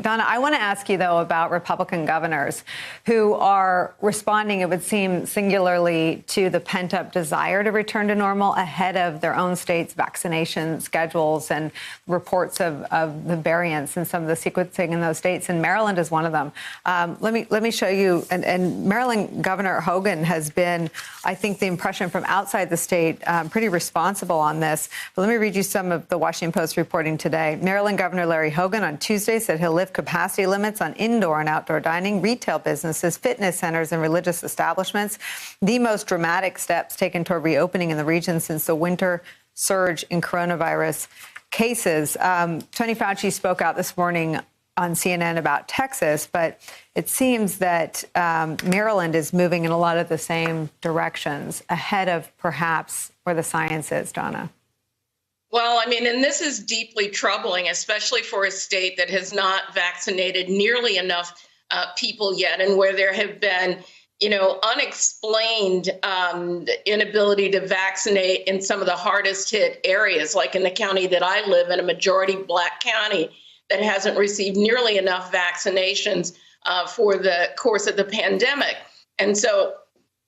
Donna, I want to ask you, though, about Republican governors who are responding, it would seem, singularly to the pent-up desire to return to normal ahead of their own state's vaccination schedules and reports of the variants and some of the sequencing in those states. And Maryland is one of them. Let me show you. And Maryland Governor Hogan has been, I think, the impression from outside the state, pretty responsible on this. But let me read you some of the Washington Post reporting today. Maryland Governor Larry Hogan on Tuesday said he'll lift capacity limits on indoor and outdoor dining, retail businesses, fitness centers, and religious establishments. The most dramatic steps taken toward reopening in the region since the winter surge in coronavirus cases. Tony Fauci spoke out this morning on CNN about Texas, but it seems that Maryland is moving in a lot of the same directions ahead of perhaps where the science is, Donna. Well, I mean, and this is deeply troubling, especially for a state that has not vaccinated nearly enough people yet, and where there have been, unexplained inability to vaccinate in some of the hardest hit areas, like in the county that I live in, a majority Black county that hasn't received nearly enough vaccinations for the course of the pandemic. And so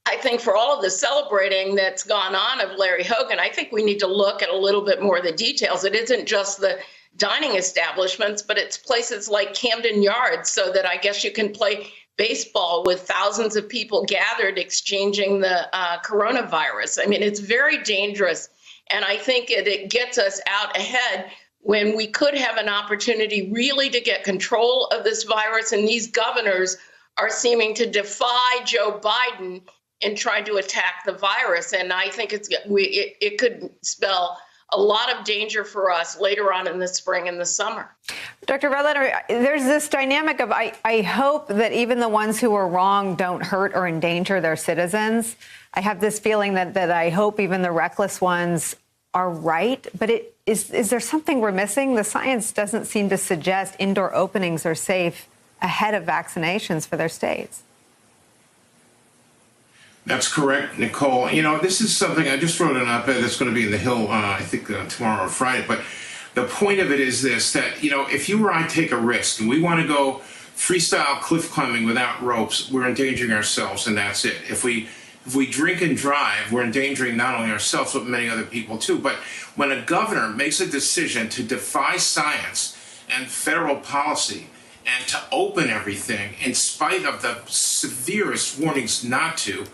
I think for all of the celebrating that's gone on of Larry Hogan, I think we need to look at a little bit more of the details. It isn't just the dining establishments, but it's places like Camden Yards, so that I guess you can play baseball with thousands of people gathered exchanging the coronavirus. I mean, it's very dangerous. And I think it gets us out ahead when we could have an opportunity really to get control of this virus. And these governors are seeming to defy Joe Biden in trying to attack the virus. And I think it could spell a lot of danger for us later on in the spring and the summer. Dr. Redletter, there's this dynamic of I hope that even the ones who are wrong don't hurt or endanger their citizens. I have this feeling that I hope even the reckless ones are right. But is there something we're missing? The science doesn't seem to suggest indoor openings are safe ahead of vaccinations for their states. That's correct, Nicole. This is something I just wrote an op-ed that's going to be in the Hill, I think tomorrow or Friday. But the point of it is this, that, if you or I take a risk and we want to go freestyle cliff climbing without ropes, we're endangering ourselves, and that's it. If we drink and drive, we're endangering not only ourselves, but many other people too. But when a governor makes a decision to defy science and federal policy and to open everything in spite of the severest warnings not to,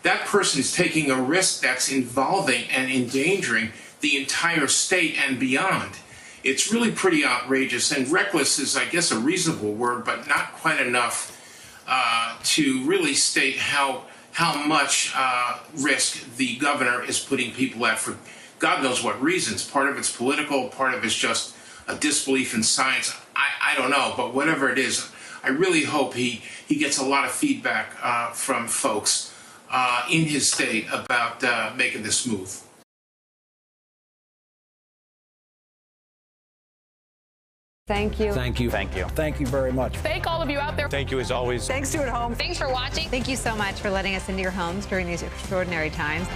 that person is taking a risk that's involving and endangering the entire state and beyond. It's really pretty outrageous, and reckless is, I guess, a reasonable word, but not quite enough to really state how much risk the governor is putting people at for God knows what reasons. Part of it's political, part of it's just a disbelief in science. I don't know, but whatever it is, I really hope he gets a lot of feedback from folks in his state about making this move. Thank you. Thank you. Thank you. Thank you very much. Thank all of you out there. Thank you as always. Thanks to at home. Thanks for watching. Thank you so much for letting us into your homes during these extraordinary times.